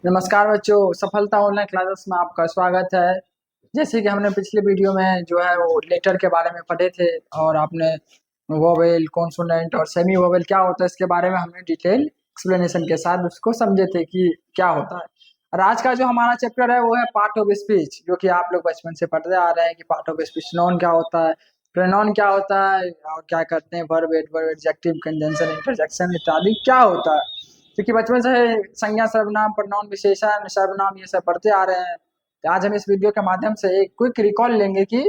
नमस्कार बच्चों, सफलता ऑनलाइन क्लासेस में आपका स्वागत है। जैसे कि हमने पिछले वीडियो में जो है वो लेटर के बारे में पढ़े थे और आपने वोवेल, कॉन्सोनेंट और सेमी वोवेल क्या होता है इसके बारे में हमने डिटेल एक्सप्लेनेशन के साथ उसको समझे थे कि क्या होता है। और आज का जो हमारा चैप्टर है वो है पार्ट ऑफ स्पीच, जो कि आप लोग बचपन से पढ़ते आ रहे हैं कि पार्ट ऑफ स्पीच नॉन क्या होता है, प्रोनाउन क्या होता है और क्या करते हैं, verb, adverb, adjective, conjunction, interjection इत्यादि क्या होता है। क्योंकि बचपन से संज्ञा, सर्वनाम, प्रोनाउन, विशेषण, सर्वनाम ये सब पढ़ते आ रहे हैं। तो आज हम इस वीडियो के माध्यम से एक क्विक रिकॉल लेंगे कि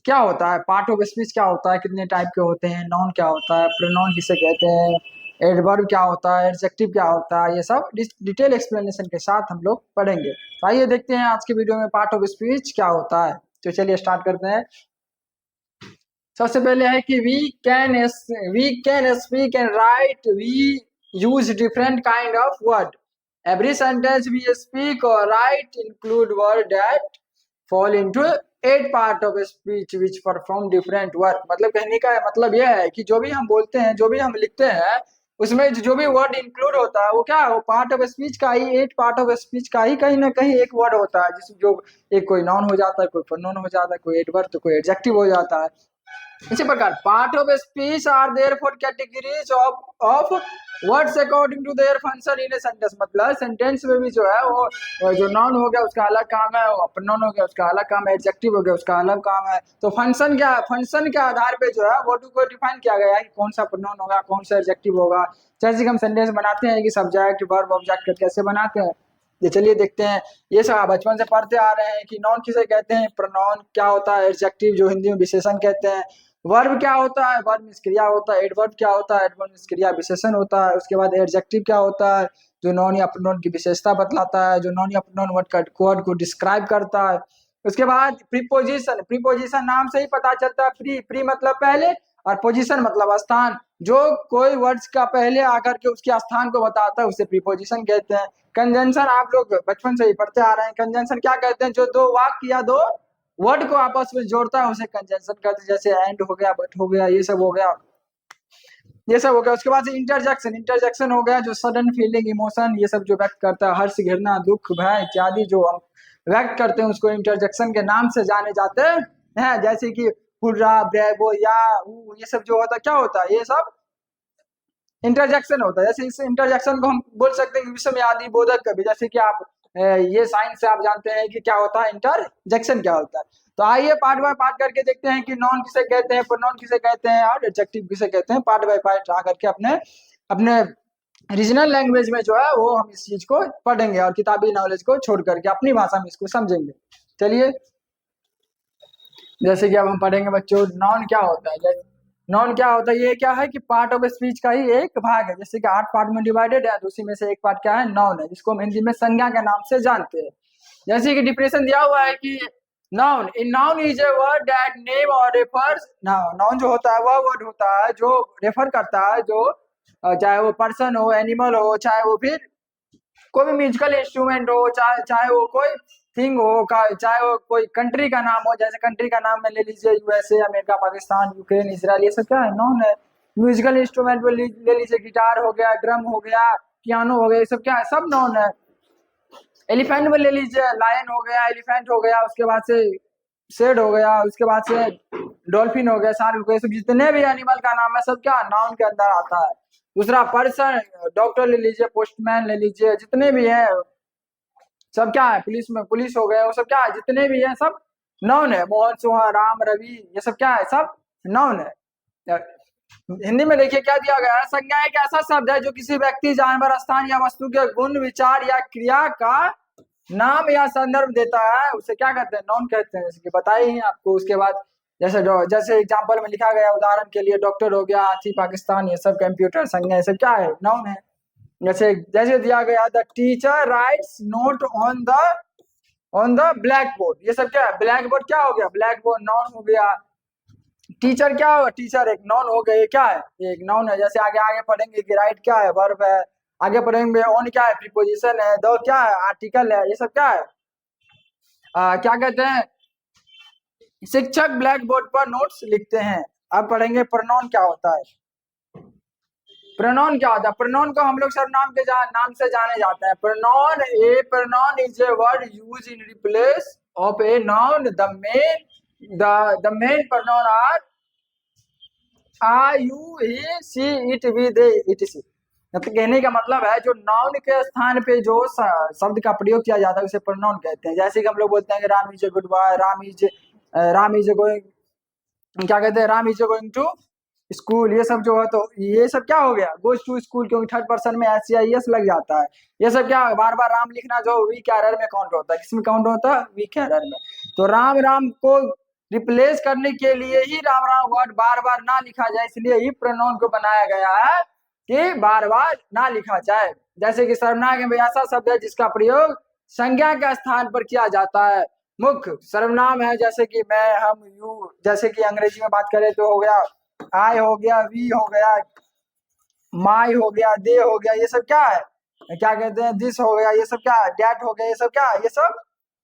क्या होता है, पार्ट ऑफ स्पीच क्या होता है, कितने टाइप के होते हैं, नाउन क्या होता है, प्रोनाउन किसे कहते हैं, एडवर्ब क्या होता है, एडजेक्टिव क्या होता है, ये सब डिटेल एक्सप्लेनेशन के साथ हम लोग पढ़ेंगे। तो आइए देखते हैं आज के वीडियो में पार्ट ऑफ स्पीच क्या होता है। तो चलिए स्टार्ट करते हैं। सबसे पहले है कि we can speak and write, we use different kind of word. Every sentence we speak और write include word that fall into eight part of speech which perform different work. मतलब कहने का मतलब यह है कि जो भी हम बोलते हैं, जो भी हम लिखते हैं, उसमें जो भी वर्ड इंक्लूड होता है वो क्या है, वो पार्ट ऑफ स्पीच का ही, एट पार्ट ऑफ स्पीच का ही कहीं ना कहीं एक वर्ड होता है, जिसमें जो एक कोई नाउन हो जाता है, कोई प्रोनाउन हो जाता है, कोई एडवर्ब तो कोई एडजेक्टिव हो जाता है। इसी प्रकार part of speech are there four categories of words according to their function in a sentence. मतलब सेंटेंस में भी जो है वो जो नाउन हो गया उसका अलग काम है, प्रोनाउन हो गया उसका अलग काम है, एडजेक्टिव हो गया उसका अलग काम है। तो फंक्शन क्या है, फंक्शन के आधार पे जो है वर्ड को डिफाइन किया गया है कि कौन सा प्रोनाउन होगा, कौन सा एडजेक्टिव होगा। जैसे कि हम सेंटेंस बनाते हैं कि सब्जेक्ट, वर्ब, ऑब्जेक्ट कैसे बनाते हैं, ये चलिए देखते हैं। ये सब बचपन से पढ़ते आ रहे हैं कि नाउन किसे कहते हैं, प्रोनाउन क्या होता है, एडजेक्टिव जो हिंदी में विशेषण कहते हैं, वर्ब क्या होता है, वर्ब मीन्स क्रिया होता है, एडवर्ब क्या होता है, एडवर्ब मीन्स क्रिया विशेषण होता है। उसके बाद एडजेक्टिव क्या होता है, जो नॉन या प्रोनाउन की विशेषता बतलाता है, जो नॉन या प्रोनाउन वर्ड को डिस्क्राइब करता है। उसके बाद प्रीपोजिशन, प्रीपोजिशन नाम से ही पता चलता है, प्री मतलब पहले और पोजीशन मतलब स्थान। जो कोई वर्ड्स का पहले आकर के उसके स्थान को बताता है उसे प्रीपोजिशन कहते हैं। कंजंक्शन आप लोग बचपन से ही पढ़ते आ रहे हैं, कंजंक्शन क्या कहते हैं, जो दो वाक्य या दो वर्ड को आपस में जोड़ता है उसे कंजंक्शन कहते हैं। जैसे एंड हो गया, बट हो गया, ये सब हो गया, ये सब हो गया। उसके बाद से इंटरजेक्शन, इंटरजेक्शन हो गया जो सडन फीलिंग, इमोशन ये सब जो व्यक्त करता है, हर्ष, घृणा, दुख, भय इत्यादि जो हम व्यक्त करते हैं उसको इंटरजेक्शन के नाम से जाने जाते हैं। जैसे कि हुर्रा, ब्रेवो या ये सब जो होता है क्या होता है, ये सब इंटरजेक्शन होता है। जैसे इस इंटरजेक्शन को हम बोल सकते हैं विषमयादि बोधक कभी। जैसे कि आप ये साइंस से आप जानते हैं कि क्या होता है, इंटरजेक्शन क्या होता है। तो आइए पार्ट बाय पार्ट करके देखते हैं कि नॉन किसे कहते हैं, प्रोनाउन किसे कहते हैं और एडजेक्टिव किसे कहते हैं। पार्ट बाय पार्ट आ करके अपने अपने रीजनल लैंग्वेज में जो है वो हम इस चीज को पढ़ेंगे और किताबी नॉलेज को छोड़ करके अपनी भाषा में इसको समझेंगे। चलिए, जैसे कि अब हम पढ़ेंगे बच्चों, नॉन क्या होता है। नॉन क्या होता है, ये क्या है कि पार्ट ऑफ स्पीच का ही एक भाग है। जैसे कि 8 पार्ट में डिवाइडेड है, तो उसी में से एक पार्ट क्या है, नॉन है, जिसको हम हिंदी में संज्ञा के नाम से जानते हैं। जैसे कि डिफिनेशन दिया हुआ है कि noun in noun is a word that name और रेफर्स। नाउन जो होता है वह वर्ड होता है जो रेफर करता है, जो चाहे वो पर्सन हो, एनिमल हो, चाहे वो फिर कोई भी म्यूजिकल इंस्ट्रूमेंट हो, चाहे चाहे वो कोई थिंग हो, चाहे वो कोई कंट्री का नाम हो। जैसे कंट्री का नाम में ले लीजिए USA, America, Pakistan, Ukraine, Israel, ये सब क्या है, नॉन है। म्यूजिकल इंस्ट्रूमेंट में ले लीजिए गिटार हो गया, ड्रम हो गया, पियानो हो गया, ये सब क्या है, सब नॉन है। एलिफेंट में ले लीजिए, लायन हो गया, एलिफेंट हो गया, उसके बाद से शेड हो गया, उसके बाद से डॉल्फिन हो गया, शार्क हो गया, सब जितने भी एनिमल का नाम है सब क्या नाउन के अंदर आता है। दूसरा पर्सन, डॉक्टर ले लीजिए, पोस्टमैन ले लीजिए, जितने भी है सब क्या है, पुलिस में पुलिस हो गए, वो सब क्या है, जितने भी है सब नाउन है। मोहन, सोहन, राम, रवि, ये सब क्या है, सब नाउन है। हिंदी में देखिए क्या दिया गया है, संज्ञा एक ऐसा शब्द है जो किसी व्यक्ति, जानवर, स्थान या वस्तु के गुण, विचार या क्रिया का नाम या संदर्भ देता है, उसे क्या कहते हैं, नाउन कहते हैं। जैसे कि बताए ही आपको। उसके बाद जैसे एग्जाम्पल में लिखा गया, उदाहरण के लिए डॉक्टर हो गया, हाथी, पाकिस्तान, ये सब कंप्यूटर, संज्ञा, ये सब क्या है, नाउन है। जैसे जैसे दिया गया, the teacher rights note on the black board, ये सब क्या है, ब्लैक बोर्ड क्या हो गया, ब्लैक बोर्ड नाउन हो गया। टीचर क्या होगा, टीचर एक नाउन हो गया, ये क्या है, ये एक नाउन है। जैसे आगे आगे पढ़ेंगे कि राइट क्या है, वर्ब है। आगे पढ़ेंगे ऑन क्या है, प्रीपोजिशन है। द क्या है, आर्टिकल है। ये सब क्या है, क्या कहते हैं, शिक्षक ब्लैक बोर्ड पर नोट्स लिखते हैं। अब पढ़ेंगे प्रोनाउन क्या होता है। प्रोनाउन क्या होता है? प्रोनाउन को हम लोग सर्वनाम के नाम से जाने जाते हैं। Pronoun is a word use in replace of a noun. The main pronoun are I, you, he, she, it, we, they, it, मतलब कहने का मतलब है जो नाउन के स्थान पे जो शब्द का प्रयोग किया जाता है उसे प्रोनाउन कहते हैं। जैसे कि हम लोग बोलते हैं कि Ram is a good boy, Ram is going, क्या कहते हैं, Ram is going to school. ये सब जो है, तो ये सब क्या हो गया, गोज टू स्कूल, क्योंकि थर्ड पर्सन में एस या एस लग जाता है। ये सब क्या, बार बार राम लिखना जो वी कैरियर में काउंट होता है, किसमें काउंट होता है, वी कैरियर में। तो राम राम को रिप्लेस करने के लिए ही राम राम वर्ड बार बार ना लिखा जाए, इसलिए ही प्रोनाउन को बनाया गया है कि बार बार ना लिखा जाए। जैसे कि सर्वनाम में ऐसा शब्द है जिसका प्रयोग संज्ञा के स्थान पर किया जाता है। मुख्य सर्वनाम है जैसे कि मैं, हम, यू। जैसे कि अंग्रेजी में बात करें तो हो गया आई, हो गया वी, हो गया माई, हो गया दे, हो गया, ये सब क्या है, क्या कहते हैं, दिस हो गया, ये सब क्या है, डैट हो गया, ये सब क्या है,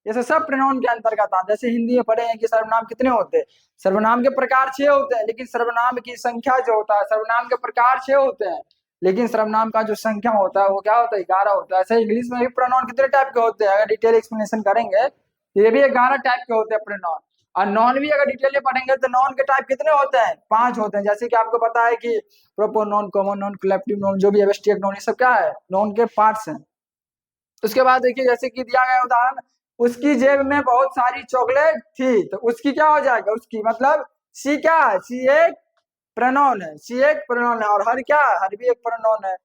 ये सब प्रोनाउन के अंतर्गत आता है। जैसे हिंदी में पढ़े हैं कि सर्वनाम कितने होते हैं, सर्वनाम के प्रकार 6 होते हैं, लेकिन सर्वनाम की संख्या जो होता है, सर्वनाम के प्रकार 6 होते हैं, लेकिन सर्वनाम का जो संख्या होता है वो क्या होता है, 11 होता है। ऐसे इंग्लिश में भी प्रोनाउन कितने टाइप के होते हैं, अगर डिटेल एक्सप्लेनेशन करेंगे तो ये भी 11 टाइप के होते हैं प्रोनाउन। और नॉन भी अगर डिटेल में पढ़ेंगे तो नॉन के टाइप कितने होते हैं, 5 होते हैं। जैसे कि आपको पता है कि proper non, common noun, collective noun, जो भी एब्स्ट्रैक्ट नॉन, ये सब क्या है, नॉन के पार्ट्स हैं। उसके बाद देखिए, जैसे कि दिया गया उदाहरण, उसकी जेब में बहुत सारी चॉकलेट थी, तो उसकी क्या हो जाएगा, उसकी मतलब सी क्या है, सी एक प्रोनाउन है, सी एक प्रोनाउन है, और हर क्या है, हर भी एक प्रोनाउन है।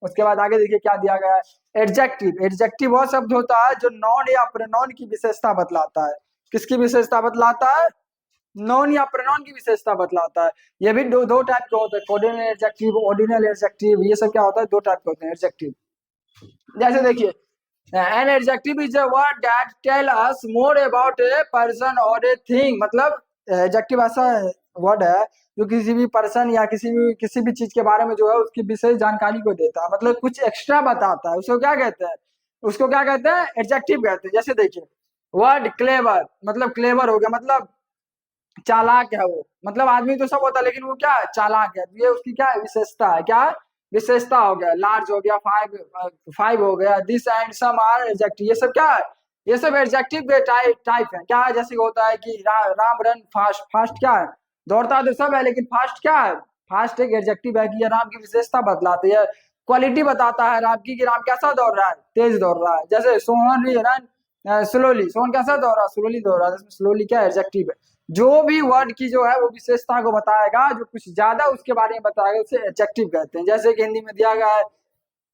उसके बाद आगे देखिए क्या दिया गया है, एडजेक्टिव। एडजेक्टिव वो शब्द होता है जो नॉन या प्रोनाउन की विशेषता बतलाता है। किसकी विशेषता बतलाता है, नॉन या प्रोनाउन की विशेषता बतलाता है। ये भी दो टाइप के होते हैं, कोऑर्डिनल एडजेक्टिव, ऑर्डिनल एडजेक्टिव। ये सब क्या होता है, 2 टाइप के होते हैं एडजेक्टिव। जैसे देखिए, an adjective is a word that tell us more about a person और ए थिंग। मतलब एडजेक्टिव ऐसा वर्ड है जो किसी भी पर्सन या किसी भी चीज के बारे में जो है उसकी विशेष जानकारी को देता है, मतलब कुछ एक्स्ट्रा बताता है, उसको क्या कहते हैं, एडजेक्टिव कहते हैं। जैसे देखिए, वर्ड क्लेवर, मतलब क्लेवर हो गया, मतलब चालाक है वो, मतलब आदमी तो सब होता है लेकिन वो क्या है, चालाक है। ये उसकी क्या है, विशेषता है, क्या विशेषता हो गया। लार्ज हो गया, फाइव हो गया, this and some are adjective. ये सब क्या है, ये सब एडजेक्टिव के टाइप है। क्या है, जैसे होता है कि राम रन फास्ट। फास्ट क्या है, दौड़ता तो सब है लेकिन फास्ट क्या है, फास्ट एक एडजेक्टिव है कि ये राम की विशेषता बतलाती है, क्वालिटी बताता है राम की कि राम कैसा दौड़ रहा है, तेज दौड़ रहा है। जैसे सोहन रन स्लोली, सोहन कैसा दौड़ रहा है, स्लोली दौड़ रहा है। स्लोली क्या एडजेक्टिव है, जो भी वर्ड की जो है वो विशेषता को बताएगा, जो कुछ ज्यादा उसके बारे में बताएगा, उसे एडजेक्टिव कहते हैं। जैसे कि हिंदी में दिया गया है,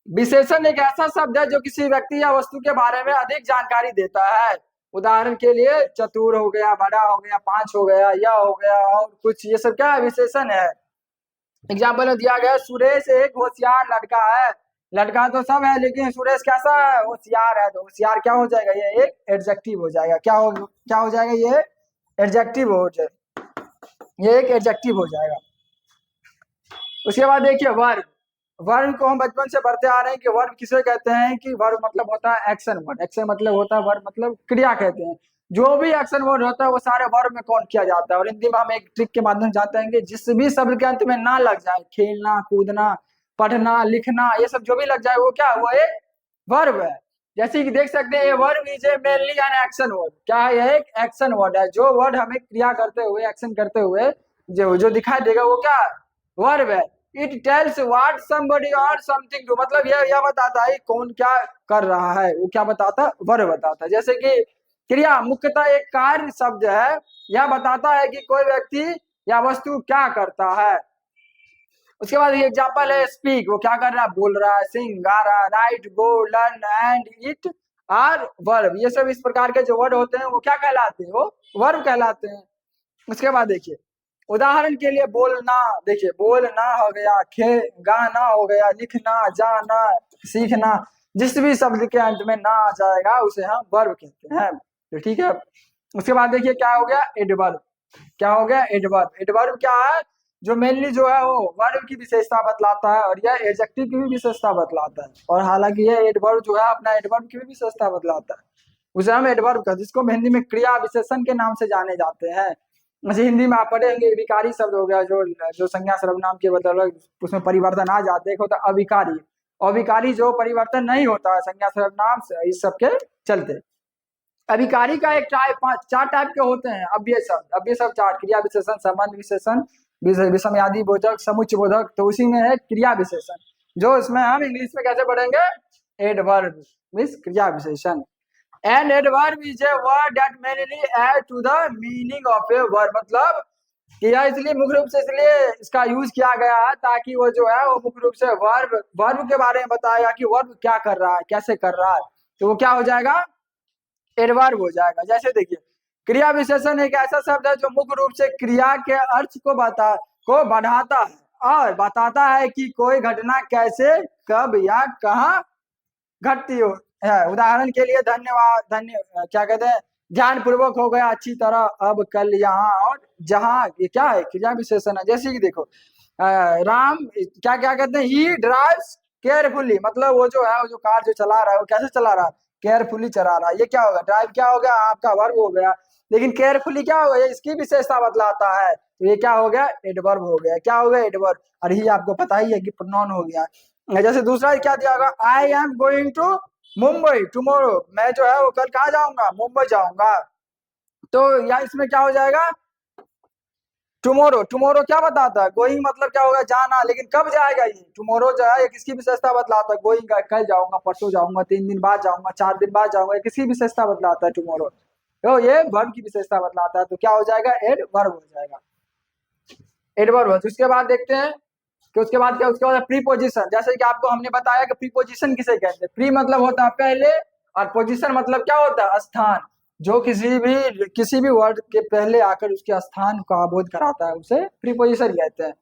विशेषण एक ऐसा शब्द है जो किसी व्यक्ति या वस्तु के बारे में अधिक जानकारी देता है। उदाहरण के लिए चतुर हो गया, बड़ा हो गया, 5 हो गया, यह हो गया, और कुछ, ये सब क्या है, विशेषण है। एग्जाम्पल में दिया गया, सुरेश एक होशियार लड़का है। लड़का तो सब है लेकिन सुरेश कैसा है, होशियार है। तो होशियार क्या हो जाएगा, ये एक एडजेक्टिव हो जाएगा। क्या हो जाएगा, ये एडजेक्टिव हो जाएगा, ये एक एडजेक्टिव हो जाएगा। उसके बाद देखिए वर्ब। वर्ब को हम बचपन से पढ़ते आ रहे हैं कि वर्ब किसे कहते हैं, कि वर्ब मतलब होता है एक्शन वर्ड। एक्शन मतलब होता है, वर्ब मतलब क्रिया कहते हैं। जो भी एक्शन वर्ड होता है वो सारे वर्ब में काउंट किया जाता है। और हिंदी में हम एक ट्रिक के माध्यम से जानते हैं कि जिस भी शब्द के अंत में ना लग जाए, खेलना, कूदना, पढ़ना, लिखना, ये सब जो भी लग जाए वो क्या है, वो एक वर्ब है। जैसे कि देख सकते हैं, ये verb is a mainly an action word. क्या है, यह एक एक्शन वर्ड है। जो वर्ड हमें क्रिया करते हुए, एक्शन करते हुए जो जो दिखाई देगा वो क्या है, वर्ब है। इट टेल्स व्हाट समबडी और समथिंग डू, मतलब यह बताता है कौन क्या कर रहा है, वो क्या बताता है, वर्ब बताता है। जैसे कि क्रिया मुख्यतः एक कार्य शब्द है, यह बताता है कि कोई व्यक्ति या वस्तु क्या करता है। उसके बाद एग्जाम्पल है स्पीक, वो क्या कर रहा है, बोल रहा है। सिंग, गा रहा है। Right, go, learn and it are verb. ये सब इस प्रकार के जो वर्ड होते हैं वो क्या कहलाते हैं, वो वर्ब कहलाते हैं। उसके बाद देखिए, उदाहरण के लिए बोलना, देखिए बोलना हो गया, गाना हो गया, लिखना, जाना, सीखना। जिस भी शब्द के अंत में ना आ जाएगा उसे हम वर्ब कहते हैं। तो ठीक है। उसके बाद देखिए क्या हो गया, एडवर्ब। क्या हो गया, एडवर्ब। एडवर्ब क्या है, जो मेनली जो है वो वर्ब की विशेषता बतलाता है, और यह एडजेक्टिव की भी विशेषता बतलाता है। और हालांकि यह एडवर्ब जो है अपना एडवर्ब की भी विशेषता बतलाता है, उसे हम एडवर्ब कहते हैं, जिसको हम हिंदी में क्रिया विशेषण के नाम से जाने जाते हैं। जैसे हिंदी में आप पढ़ेंगे विकारी शब्द हो गया, जो जो संज्ञा सर्वनाम के बदल उसमें परिवर्तन आ जाते हैं, एक होता है अविकारी। अविकारी जो परिवर्तन नहीं होता है संज्ञा सर्वनाम से, इस सब के चलते। अभिकारी का एक टाइप, चार टाइप के होते हैं अव्यय शब्द। अव्यय शब्द चार: क्रिया विशेषण, संबंध विशेषण, विषमयादि बोधक, समुच्चय बोधक। तो उसी में है क्रिया विशेषण, जो इसमें हम इंग्लिश में कैसे पढ़ेंगे? एडवर्ब मीन्स क्रिया विशेषण। An adverb is a word that mainly add to the meaning of a word. मतलब कि यह इसलिए मुख्य रूप से इसलिए इसका यूज किया गया है ताकि वो जो है वो मुख्य रूप से वर्ब के बारे में बताएगा कि वर्ब क्या कर रहा है, कैसे कर रहा है। तो वो क्या हो जाएगा? एडवर्ब हो जाएगा। जैसे देखिए, क्रिया विशेषण एक ऐसा शब्द है जो मुख्य रूप से क्रिया के अर्थ को बढ़ाता है और बताता है कि कोई घटना कैसे, कब या कहाँ घटती हो है। उदाहरण के लिए क्या कहते हैं, ध्यान पूर्वक हो गया, अच्छी तरह, अब, कल, यहाँ और जहाँ। ये क्या है? क्रिया विशेषण है। जैसे कि देखो, राम क्या क्या कहते हैं, ही ड्राइव्स केयरफुली। मतलब वो जो है, वो जो कार जो चला रहा है वो कैसे चला रहा है? केयरफुली चला रहा है। ये क्या होगा? ड्राइव क्या हो गया? आपका वर्ब हो गया। लेकिन केयरफुली क्या होगा? ये इसकी विशेषता बतलाता है, तो ये क्या हो गया? एडवर्ब हो गया। क्या हो गया? एडवर्ब। और ही आपको पता ही है कि प्रोनाउन हो गया। जैसे दूसरा क्या दिया होगा? I am going to Mumbai tomorrow. मैं जो है वो कल कहाँ जाऊंगा? मुंबई जाऊंगा। तो या इसमें क्या हो जाएगा? टुमारो। टुमारो क्या बताता है? गोइंग मतलब क्या होगा? जाना। लेकिन कब जाएगा? ये टुमारो जो है ये किसकी विशेषता बतलाता है? गोइंग का, कल जाऊंगा, परसों जाऊंगा, 3 दिन बाद जाऊंगा, 4 दिन बाद जाऊंगा। किसकी विशेषता बतलाता है? टुमारो। तो ये वर्ब की विशेषता बतलाता है। तो क्या हो जाएगा? एडवर्ब हो जाएगा। एडवर्ब। उसके बाद देखते हैं कि उसके बाद क्या, उसके बाद प्रीपोजिशन। जैसे कि आपको हमने बताया कि प्रीपोजिशन किसे कहते हैं। प्री मतलब होता है पहले, और पोजिशन मतलब क्या होता है? स्थान। जो किसी भी वर्ड के पहले आकर उसके स्थान का बोध कराता है, उसे प्रीपोजिशन कहते हैं।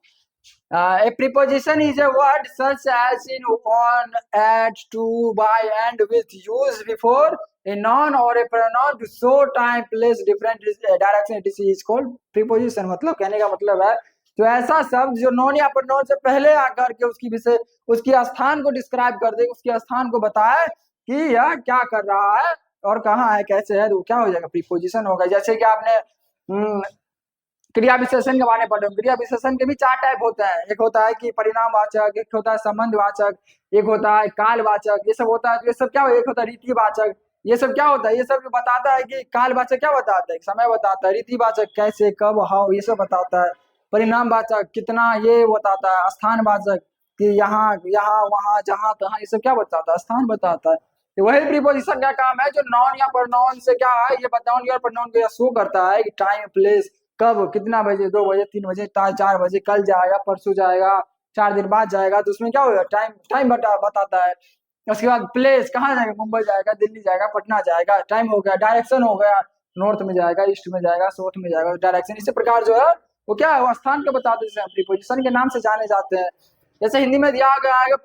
A preposition is a word such as in, on, at, to, by, and with, used before a noun or a pronoun to show time, place, different direction. It is called preposition। मतलब कहने का मतलब है तो ऐसा शब्द जो non या प्रोनाउन से पहले आकर के उसकी विषय, उसकी स्थान को डिस्क्राइब कर दे, उसके स्थान को बताए कि यह क्या कर रहा है और कहाँ है, कैसे है, तो क्या हो जाएगा? प्रीपोजिशन होगा। जैसे कि आपने क्रिया विशेषण के बारे में पढ़े। क्रिया विशेषण के भी चार टाइप होते हैं। एक होता है कि परिणामवाचक, एक होता है संबंधवाचक, एक होता है कालवाचक। ये सब होता है। तो ये सब क्या हो? एक होता है रीतिवाचक। ये सब क्या होता है? ये सब बताता है कि कालवाचक क्या बताता है? समय बताता है। रीतिवाचक कैसे, कब, हाउ, ये सब बताता है। परिणामवाचक कितना, ये बताता है। स्थानवाचक कि यहाँ यहाँ वहाँ जहाँ तहाँ, ये सब क्या बताता है? स्थान बताता है। तो वही प्रीपोजिशन का काम है जो नॉन या प्रोनाउन से क्या है, ये नॉन या प्रोनाउन को शो करता है कि टाइम, प्लेस, कब, कितना बजे, 2 बजे, 3 बजे, 4 बजे, कल जाएगा, परसों जाएगा, 4 दिन बाद जाएगा। तो उसमें क्या होगा? टाइम टाइम बताता है। उसके बाद प्लेस, कहाँ जाएगा? मुंबई जाएगा, दिल्ली जाएगा, पटना जाएगा, टाइम हो गया। डायरेक्शन हो गया, नॉर्थ में जाएगा, ईस्ट में जाएगा, साउथ में जाएगा, डायरेक्शन। इसी प्रकार जो है वो क्या है? वो स्थान को बताते हैं, प्रीपोजिशन के नाम से जाने जाते हैं। जैसे हिंदी में दिया गया है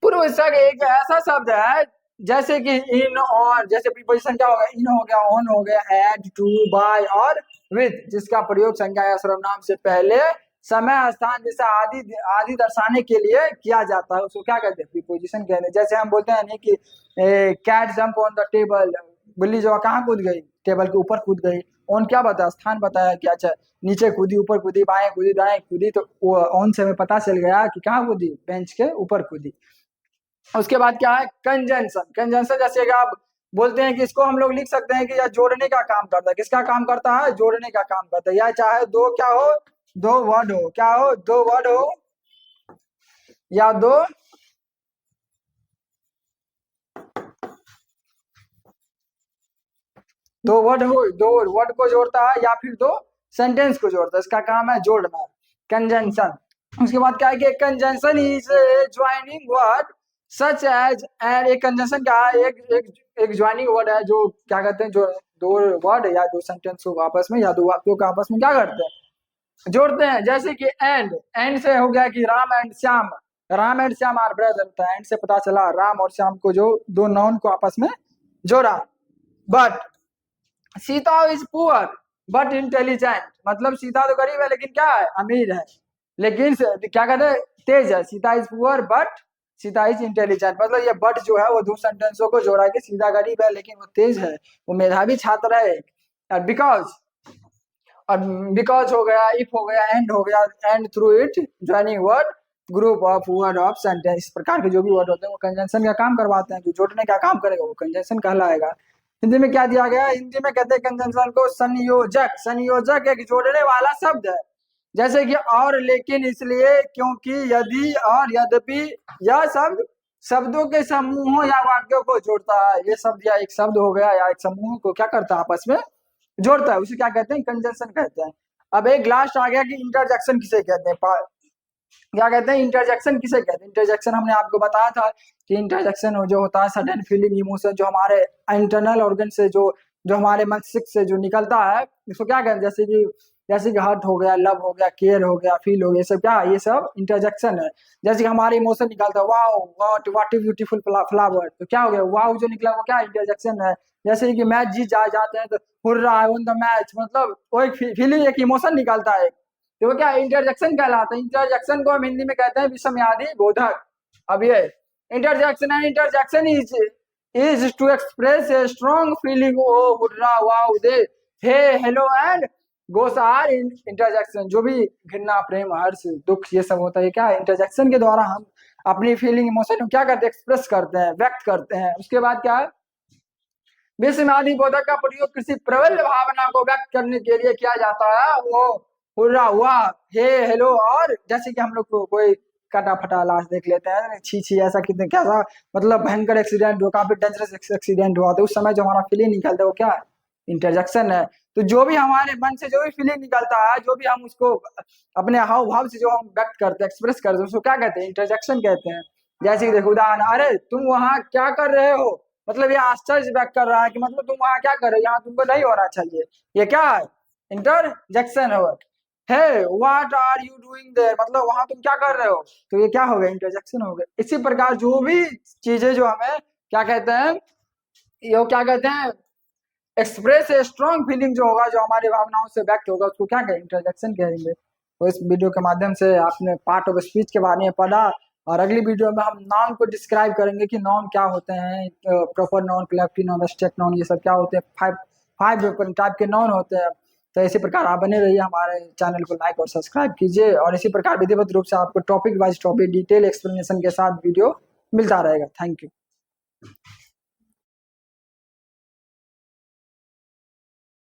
पूर्वसर्ग एक ऐसा शब्द है जैसे कि इन, और। जैसे प्रीपोजिशन क्या होगा? इन हो गया, ऑन हो गया, एट, टू, बाय और विथ, जिसका प्रयोग संज्ञा या सर्वनाम से पहले समय, स्थान जैसा आदि आदि दर्शाने के लिए किया जाता है, उसको क्या कहते हैं? प्रीपोजिशन कहते हैं। जैसे हम बोलते हैं नहीं कि cat jump on the table. बिल्ली जो कहाँ कूद गई? टेबल के ऊपर कूद गई। ऑन क्या बताया? स्थान बताया कि अच्छा नीचे कूदी, ऊपर कूदी, बाएं कूदी, दाएं कूदी। तो ऑन से हमें पता चल गया कि कहाँ कूदी? बेंच के ऊपर कूदी। उसके बाद क्या है? कंजंक्शन। कंजंक्शन जैसे कि आप बोलते हैं कि इसको हम लोग लिख सकते हैं कि यह जोड़ने का काम करता है। किसका काम करता है? जोड़ने का काम करता है। या चाहे दो क्या हो? दो वर्ड हो। क्या हो? दो वर्ड हो या दो वर्ड हो, दो वर्ड को जोड़ता है या फिर दो सेंटेंस को जोड़ता है। इसका काम है जोड़ना, कंजंक्शन। उसके बाद क्या है कि conjunction is joining word such as, and एक कंजंक्शन क्या है? एक ज्वाइनिंग वर्ड है जो क्या कहते हैं, जो दो वर्ड या दो सेंटेंस को आपस में या दो वाक्यों को आपस में क्या करते हैं? जोड़ते हैं। जैसे कि एंड, एंड से हो गया कि Ram and Shyam, Ram and Shyam are brother. तो एंड से पता चला राम और श्याम को, जो दो नाउन को आपस में जोड़ा। But Sita is poor but intelligent. मतलब सीता तो गरीब है लेकिन क्या है? अमीर है। लेकिन क्या कहते हैं? तेज है। Sita is poor but Sita is intelligent. मतलब ये बट जो है वो दो सेंटेंसों को जोड़ा कि सीता गरीब है लेकिन वो तेज है, वो मेधावी छात्र है। बिकॉज और बिकॉज हो गया, इफ हो गया, एंड हो गया, and through it joining word, group of word of sentence, इस प्रकार के जो भी वर्ड होते हैं वो कंजंक्शन का काम करवाते हैं। जो जोड़ने का काम करेगा वो कंजंक्शन कहलाएगा। हिंदी में क्या दिया गया है? हिंदी में कहते हैं कंजंक्शन को संयोजक। संयोजक एक जोड़ने वाला शब्द है, जैसे कि और, लेकिन, इसलिए, क्योंकि, यदि और यद्यपि। यह शब्द शब्दों के समूहों या वाक्यों को जोड़ता है। ये शब्द या एक शब्द हो गया या एक समूह को क्या करता है? आपस में जोड़ता है। उसे क्या कहते हैं? कंजंक्शन कहते हैं। अब एक लास्ट आ गया कि इंटरजेक्शन किसे कहते हैं। क्या कहते हैं? इंटरजेक्शन किसे कहते हैं? इंटरजेक्शन हमने आपको बताया था कि इंटरजेक्शन जो होता है सडन फीलिंग इमोशन जो हमारे इंटरनल ऑर्गन से जो हमारे मस्तिष्क से जो निकलता है, इसको क्या कहते हैं? जैसे कि हर्ट हो गया, लव हो गया, केयर हो गया, फील हो गया, सब क्या? ये सब इंटरजेक्शन है। जैसे कि हमारे इमोशन निकलता है, wow what a beautiful flower, तो क्या हो गया? वाओ जो निकला वो क्या? इंटरजेक्शन है। जैसे कि मैच जीत जाते हैं तो hurrah I one the match, मतलब वो एक फीलिंग, एक इमोशन निकलता है, तो वो क्या? इंटरजेक्शन कहलाता है। इंटरजेक्शन को हम हिंदी में कहते हैं विषमयादि बोधक। अब ये interjection is to express a strong feeling, oh hurrah wow they hey hello and goes are in interjection. जो भी घृणा, प्रेम, हर्ष, दुख ये सब होता है, क्या? इंटरजेक्शन के द्वारा हम अपनी फीलिंग, इमोशन को क्या करते हैं? एक्सप्रेस करते हैं, व्यक्त करते हैं। उसके बाद क्या है? विषमयादि बोधक का प्रयोग किसी प्रबल भावना को व्यक्त करने के लिए किया जाता है। वो हुर्रा हुआ, हे हेलो, और जैसे कि हम लोग को कोई कटा फटा लाश देख लेते हैं, छी छी ऐसा कितने कैसा, मतलब भयंकर एक्सीडेंट हुआ, काफी डेंजरस एक्सीडेंट हुआ, तो उस समय जो हमारा फीलिंग निकलता है वो क्या है? इंटरजेक्शन है। तो जो भी हमारे मन से जो भी फीलिंग निकलता है, जो भी हम उसको अपने हाव भाव से जो हम व्यक्त करते हैं, एक्सप्रेस करते हैं, उसको क्या कहते हैं? इंटरजेक्शन कहते हैं। जैसे कि देखो उदाहरण, अरे तुम वहां क्या कर रहे हो, मतलब ये आश्चर्य व्यक्त कर रहा है कि मतलब तुम वहां क्या कर रहे हो, यहाँ तुमको नहीं होना चाहिए। ये क्या है? इंटरजेक्शन है। Hey what are you doing there, मतलब वहां तुम क्या कर रहे हो, तो ये क्या हो गया? इंटरजेक्शन हो गया। इसी प्रकार जो भी चीजें जो हमें क्या कहते हैं, ये क्या कहते हैं? एक्सप्रेस ए स्ट्रॉन्ग फीलिंग जो होगा, जो हमारी भावनाओं से व्यक्त होगा, उसको क्या कहेंगे? इंटरजेक्शन कहेंगे। तो इस वीडियो के माध्यम से आपने पार्ट ऑफ स्पीच के बारे में पढ़ा, और अगली वीडियो में हम नाउन को डिस्क्राइब करेंगे कि नाउन क्या होते हैं, proper noun, collective noun, abstract noun, ये सब क्या होते हैं। फाइव टाइप के नाउन होते हैं। तो इसी प्रकार आप बने रहिए, हमारे चैनल को लाइक और सब्सक्राइब कीजिए, और इसी प्रकार विधिवत रूप से आपको topic wise topic detail explanation के साथ वीडियो मिलता रहेगा। Thank you.